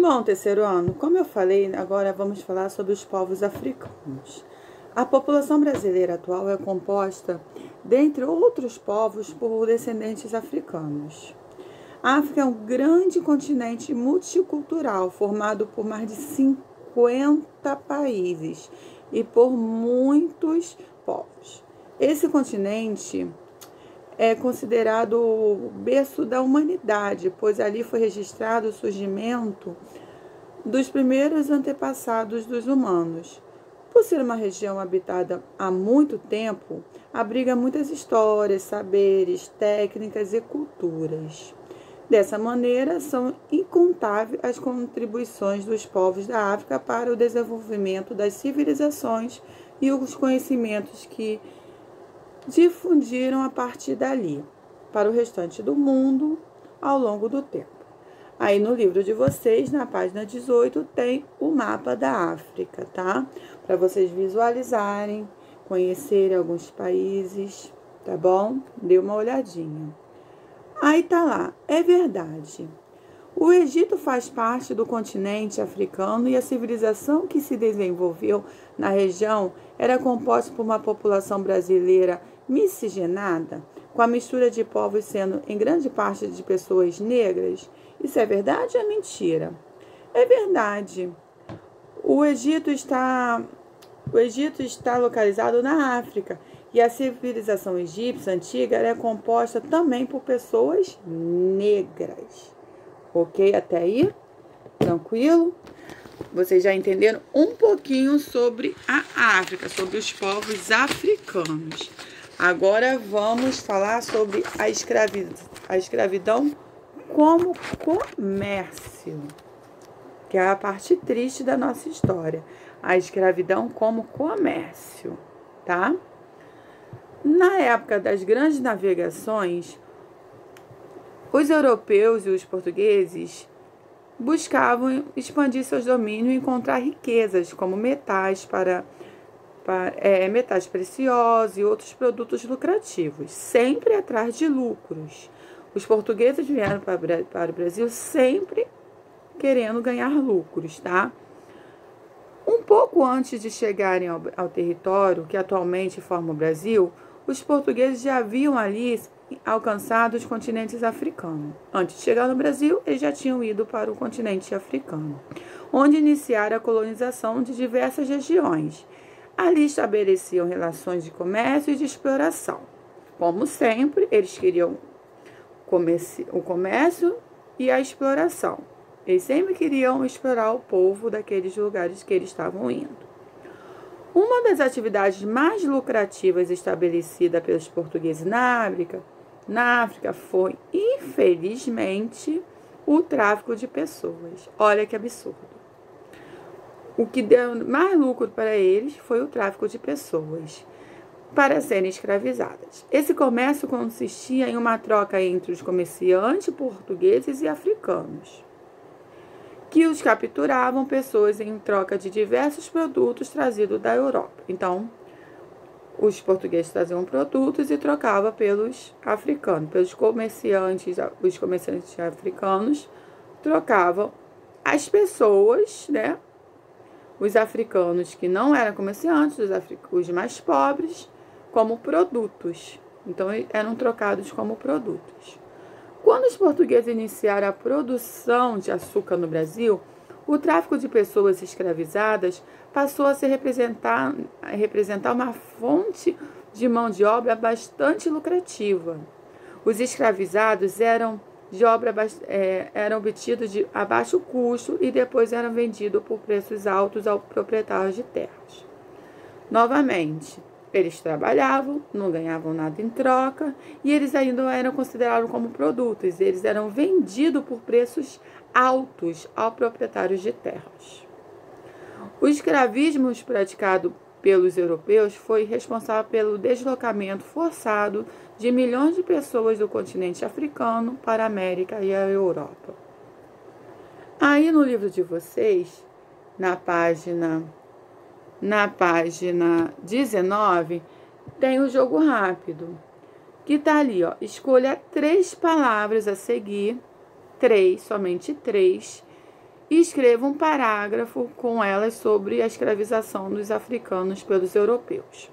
Bom, terceiro ano, como eu falei, agora vamos falar sobre os povos africanos. A população brasileira atual é composta, dentre outros povos, por descendentes africanos. A África é um grande continente multicultural, formado por mais de 50 países e por muitos povos. Esse continente é considerado o berço da humanidade, pois ali foi registrado o surgimento dos primeiros antepassados dos humanos. Por ser uma região habitada há muito tempo, abriga muitas histórias, saberes, técnicas e culturas. Dessa maneira, são incontáveis as contribuições dos povos da África para o desenvolvimento das civilizações e os conhecimentos que difundiram a partir dali para o restante do mundo ao longo do tempo. Aí no livro de vocês, na página 18, tem o mapa da África, tá? Para vocês visualizarem, conhecerem alguns países, tá bom? Dê uma olhadinha. Aí tá lá, é verdade. O Egito faz parte do continente africano e a civilização que se desenvolveu na região era composta por uma população brasileira miscigenada, com a mistura de povos sendo em grande parte de pessoas negras. Isso é verdade ou é mentira? É verdade. O Egito está localizado na África e a civilização egípcia antiga é composta também por pessoas negras. Ok? Até aí? Tranquilo? Vocês já entenderam um pouquinho sobre a África, sobre os povos africanos. Agora vamos falar sobre a escravidão como comércio, que é a parte triste da nossa história. A escravidão como comércio, tá? Na época das grandes navegações, os europeus e os portugueses buscavam expandir seus domínios e encontrar riquezas, como metais metais preciosos e outros produtos lucrativos, sempre atrás de lucros. Os portugueses vieram para o Brasil sempre querendo ganhar lucros, tá? Um pouco antes de chegarem ao território que atualmente forma o Brasil, os portugueses já haviam ali alcançado os continentes africanos. Antes de chegar no Brasil, eles já tinham ido para o continente africano, onde iniciaram a colonização de diversas regiões. Ali estabeleciam relações de comércio e de exploração. Como sempre, eles queriam o comércio e a exploração. Eles sempre queriam explorar o povo daqueles lugares que eles estavam indo. Uma das atividades mais lucrativas estabelecida pelos portugueses na África foi, infelizmente, o tráfico de pessoas. Olha que absurdo. O que deu mais lucro para eles foi o tráfico de pessoas para serem escravizadas. Esse comércio consistia em uma troca entre os comerciantes portugueses e africanos, que os capturavam pessoas em troca de diversos produtos trazidos da Europa. Então, os portugueses traziam produtos e trocavam pelos africanos, os comerciantes africanos trocavam as pessoas, né? Os africanos que não eram comerciantes, os mais pobres, como produtos. Então, eram trocados como produtos. Quando os portugueses iniciaram a produção de açúcar no Brasil, o tráfico de pessoas escravizadas passou a representar uma fonte de mão de obra bastante lucrativa. Os escravizados eram obtidos a baixo custo e depois eram vendidos por preços altos aos proprietários de terras. Novamente, eles trabalhavam, não ganhavam nada em troca e eles ainda eram considerados como produtos. Eles eram vendidos por preços altos aos proprietários de terras. O escravismo praticado pelos europeus foi responsável pelo deslocamento forçado de milhões de pessoas do continente africano para a América e a Europa. Aí no livro de vocês, na página 19, tem o jogo rápido, que tá ali, ó. Escolha 3 palavras a seguir, somente 3, e escreva um parágrafo com elas sobre a escravização dos africanos pelos europeus.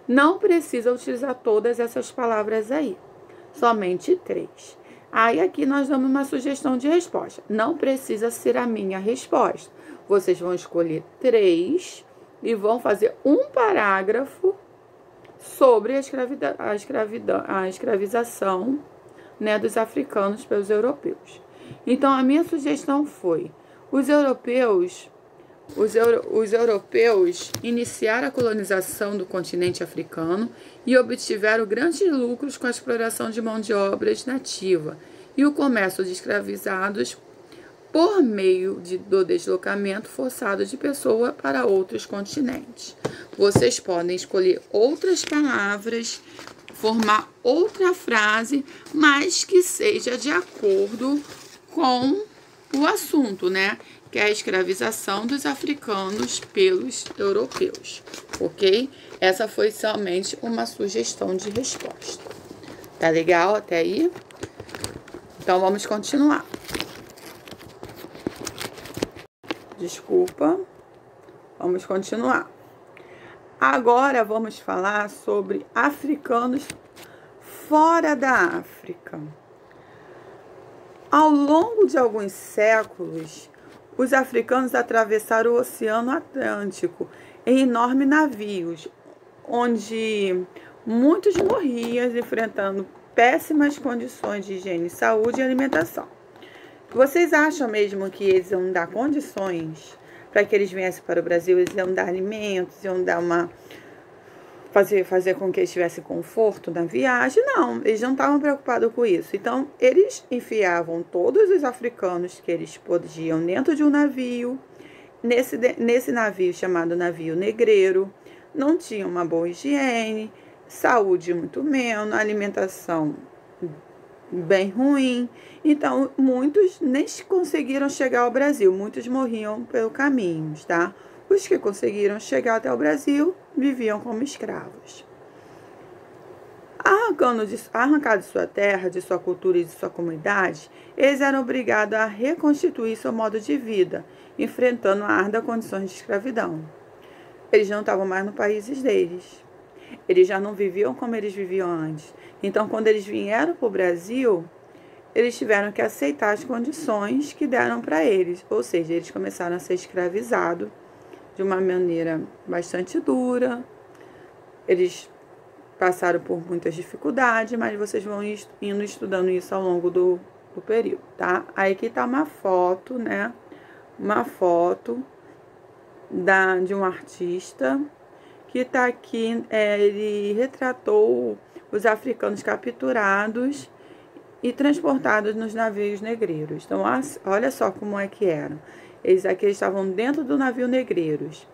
Não precisa utilizar todas essas palavras aí, somente 3. Aí aqui nós damos uma sugestão de resposta. Não precisa ser a minha resposta. Vocês vão escolher 3 e vão fazer um parágrafo sobre a escravização, né, dos africanos pelos europeus. Então, a minha sugestão foi: os europeus iniciaram a colonização do continente africano e obtiveram grandes lucros com a exploração de mão de obra nativa e o comércio de escravizados por meio do deslocamento forçado de pessoas para outros continentes. Vocês podem escolher outras palavras, formar outra frase, mas que seja de acordo com o assunto, né? Que é a escravização dos africanos pelos europeus, ok? Essa foi somente uma sugestão de resposta. Tá legal até aí? Então, vamos continuar. Desculpa. Vamos continuar. Agora, vamos falar sobre africanos fora da África. Ao longo de alguns séculos, os africanos atravessaram o Oceano Atlântico em enormes navios, onde muitos morriam enfrentando péssimas condições de higiene, saúde e alimentação. Vocês acham mesmo que eles iam dar condições para que eles viessem para o Brasil? Eles iam dar alimentos, iam dar fazer com que eles tivessem conforto na viagem? Não, eles não estavam preocupados com isso. Então, eles enfiavam todos os africanos que eles podiam dentro de um navio. Nesse navio chamado navio negreiro, não tinha uma boa higiene, saúde muito menos, alimentação bem ruim. Então, muitos nem conseguiram chegar ao Brasil, muitos morriam pelo caminho, tá? Os que conseguiram chegar até o Brasil viviam como escravos. Arrancados de sua terra, de sua cultura e de sua comunidade, eles eram obrigados a reconstituir seu modo de vida, enfrentando árduas condições de escravidão. Eles não estavam mais nos países deles. Eles já não viviam como eles viviam antes. Então, quando eles vieram para o Brasil, eles tiveram que aceitar as condições que deram para eles. Ou seja, eles começaram a ser escravizados de uma maneira bastante dura. Eles passaram por muitas dificuldades, mas vocês vão indo estudando isso ao longo do período, tá? Aí aqui tá uma foto, né? Uma foto de um artista que tá aqui, ele retratou os africanos capturados e transportados nos navios negreiros. Então, olha só como é que eram. Eles estavam dentro do navio negreiros.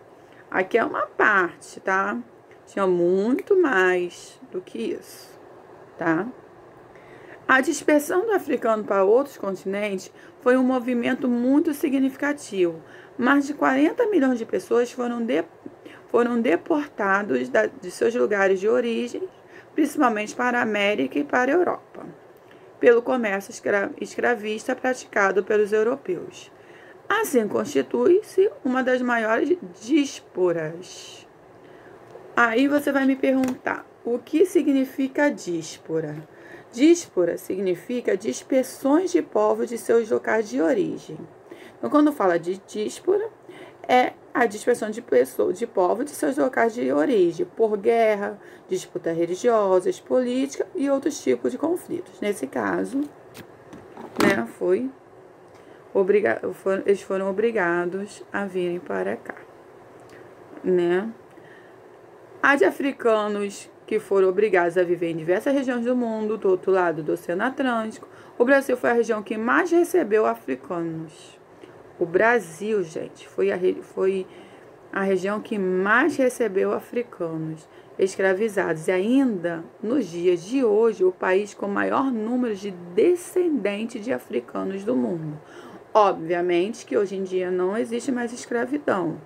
Aqui é uma parte, tá? Tinha muito mais do que isso, tá? A dispersão do africano para outros continentes foi um movimento muito significativo. Mais de 40 milhões de pessoas foram deportados de seus lugares de origem, principalmente para a América e para a Europa, pelo comércio escravista praticado pelos europeus. Assim, constitui-se uma das maiores dísporas. Aí você vai me perguntar, o que significa díspora? Díspora significa dispersões de povos de seus locais de origem. Então, quando fala de díspora, é a dispersão de povos de seus locais de origem, por guerra, disputas religiosas, política e outros tipos de conflitos. Nesse caso, né, eles foram obrigados a virem para cá, né? Há de africanos que foram obrigados a viver em diversas regiões do mundo, do outro lado do Oceano Atlântico. O Brasil foi a região que mais recebeu africanos. O Brasil, gente, foi a região que mais recebeu africanos escravizados. E ainda, nos dias de hoje, o país com o maior número de descendentes de africanos do mundo. Obviamente que hoje em dia não existe mais escravidão.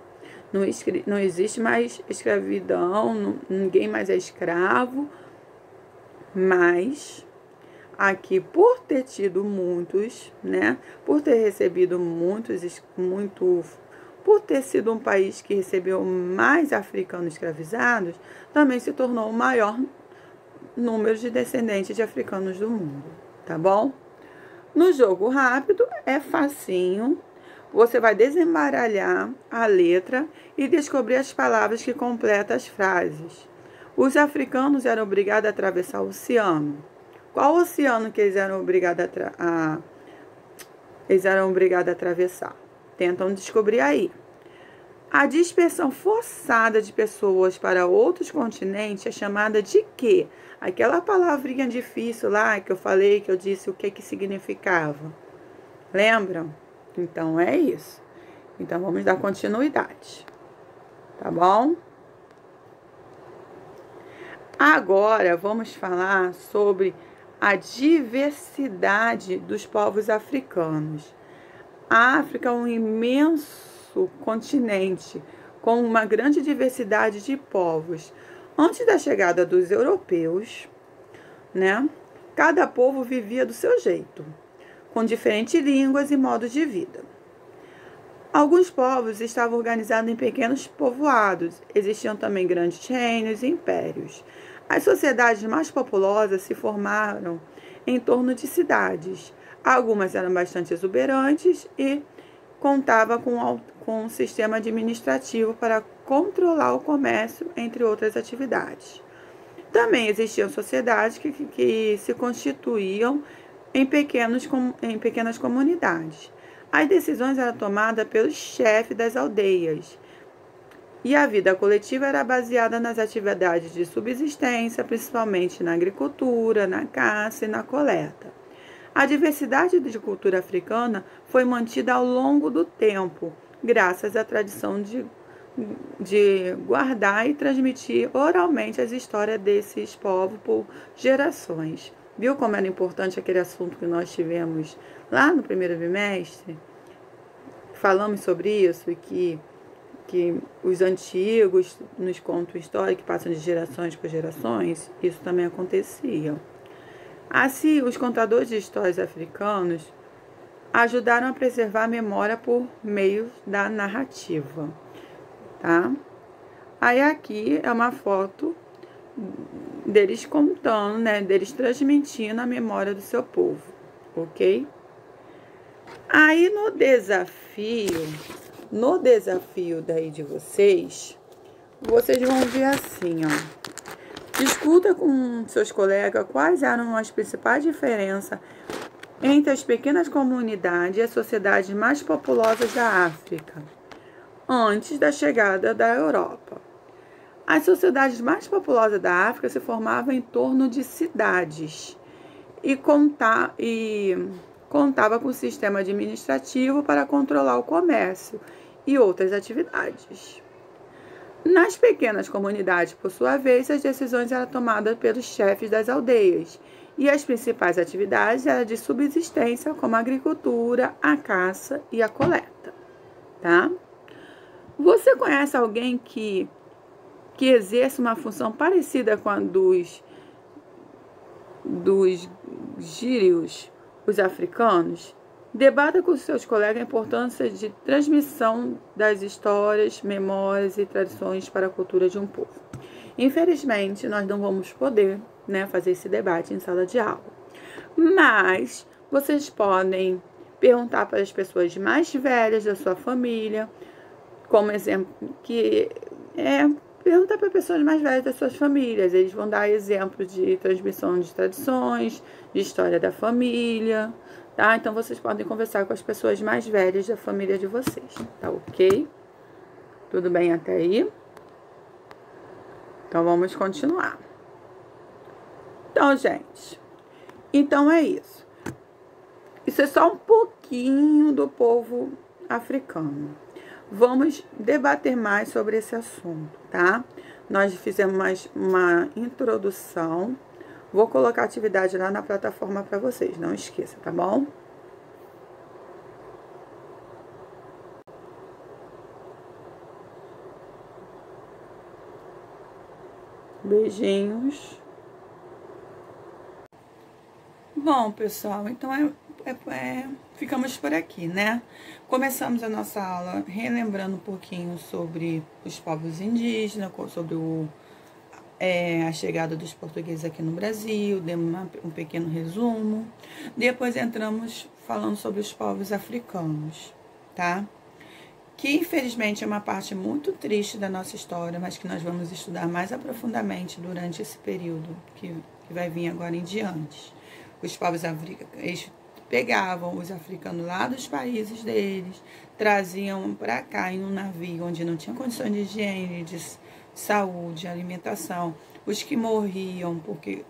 Não existe mais escravidão, ninguém mais é escravo, mas aqui por ter tido muitos, né? Por ter recebido por ter sido um país que recebeu mais africanos escravizados, também se tornou o maior número de descendentes de africanos do mundo, tá bom? No jogo rápido é facinho. Você vai desembaralhar a letra e descobrir as palavras que completam as frases. Os africanos eram obrigados a atravessar o oceano. Qual oceano que eles eram obrigados a atravessar? Tentam descobrir aí. A dispersão forçada de pessoas para outros continentes é chamada de quê? Aquela palavrinha difícil lá que eu falei, que eu disse o que significava. Lembram? Então é isso. Então vamos dar continuidade. Tá bom? Agora vamos falar sobre a diversidade dos povos africanos. A África é um imenso continente com uma grande diversidade de povos. Antes da chegada dos europeus, né, cada povo vivia do seu jeito, com diferentes línguas e modos de vida. Alguns povos estavam organizados em pequenos povoados. Existiam também grandes reinos e impérios. As sociedades mais populosas se formaram em torno de cidades. Algumas eram bastante exuberantes e contavam com um sistema administrativo para controlar o comércio, entre outras atividades. Também existiam sociedades que se constituíam em pequenas comunidades. As decisões eram tomadas pelos chefes das aldeias. E a vida coletiva era baseada nas atividades de subsistência, principalmente na agricultura, na caça e na coleta. A diversidade de cultura africana foi mantida ao longo do tempo, graças à tradição de guardar e transmitir oralmente as histórias desses povos por gerações. Viu como era importante aquele assunto que nós tivemos lá no primeiro bimestre? Falamos sobre isso e que os antigos nos contam história que passam de gerações por gerações, isso também acontecia. Assim, os contadores de histórias africanos ajudaram a preservar a memória por meio da narrativa, tá? Aí aqui é uma foto deles contando, né, deles transmitindo a memória do seu povo, ok? Aí no desafio daí de vocês vão ver assim, ó. Discuta com seus colegas quais eram as principais diferenças entre as pequenas comunidades e as sociedades mais populosas da África, antes da chegada da Europa. As sociedades mais populosas da África se formavam em torno de cidades e contava com um sistema administrativo para controlar o comércio e outras atividades. Nas pequenas comunidades, por sua vez, as decisões eram tomadas pelos chefes das aldeias e as principais atividades eram de subsistência, como a agricultura, a caça e a coleta, tá? Você conhece alguém que exerce uma função parecida com a dos gírios, os africanos? Debata com seus colegas a importância de transmissão das histórias, memórias e tradições para a cultura de um povo. Infelizmente, nós não vamos poder, né, fazer esse debate em sala de aula. Mas vocês podem perguntar para as pessoas mais velhas da sua família, como exemplo, perguntar para pessoas mais velhas das suas famílias. Eles vão dar exemplos de transmissão de tradições, de história da família, tá? Então, vocês podem conversar com as pessoas mais velhas da família de vocês, tá ok? Tudo bem até aí? Então, vamos continuar. Então, gente, então é isso. Isso é só um pouquinho do povo africano. Vamos debater mais sobre esse assunto, tá? Nós fizemos mais uma introdução. Vou colocar a atividade lá na plataforma para vocês, não esqueça, tá bom? Beijinhos. Bom, pessoal, então ficamos por aqui, né? Começamos a nossa aula relembrando um pouquinho sobre os povos indígenas, sobre a chegada dos portugueses aqui no Brasil, demos um pequeno resumo. Depois entramos falando sobre os povos africanos, tá? Que infelizmente é uma parte muito triste da nossa história, mas que nós vamos estudar mais aprofundadamente durante esse período que vai vir agora em diante. Os povos africanos, eles pegavam os africanos lá dos países deles, traziam para cá em um navio onde não tinha condições de higiene, de saúde, alimentação. Os que morriam, porque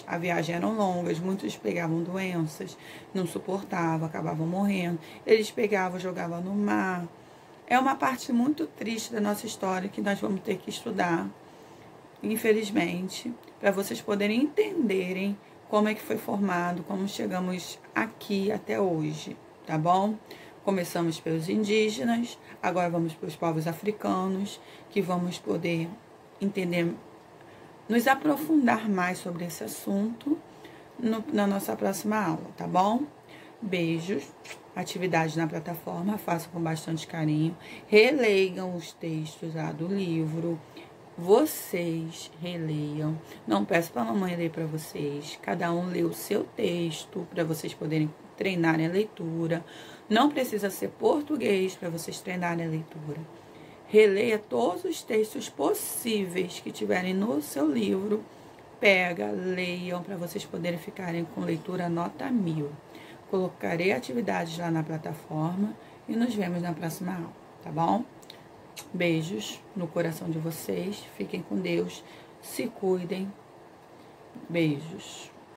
a viagem eram longas, muitos pegavam doenças, não suportavam, acabavam morrendo. Eles pegavam, jogavam no mar. É uma parte muito triste da nossa história que nós vamos ter que estudar, infelizmente, para vocês poderem entenderem como é que foi formado, como chegamos aqui até hoje, tá bom? Começamos pelos indígenas, agora vamos para os povos africanos, que vamos poder entender, nos aprofundar mais sobre esse assunto na nossa próxima aula, tá bom? Beijos, atividades na plataforma, façam com bastante carinho, releiam os textos lá do livro, vocês releiam, não peço para a mamãe ler para vocês, cada um lê o seu texto para vocês poderem treinarem a leitura, não precisa ser português para vocês treinarem a leitura, releia todos os textos possíveis que tiverem no seu livro, leiam para vocês poderem ficarem com leitura nota 1000. Colocarei atividades lá na plataforma e nos vemos na próxima aula, tá bom? Beijos no coração de vocês, fiquem com Deus, se cuidem, beijos.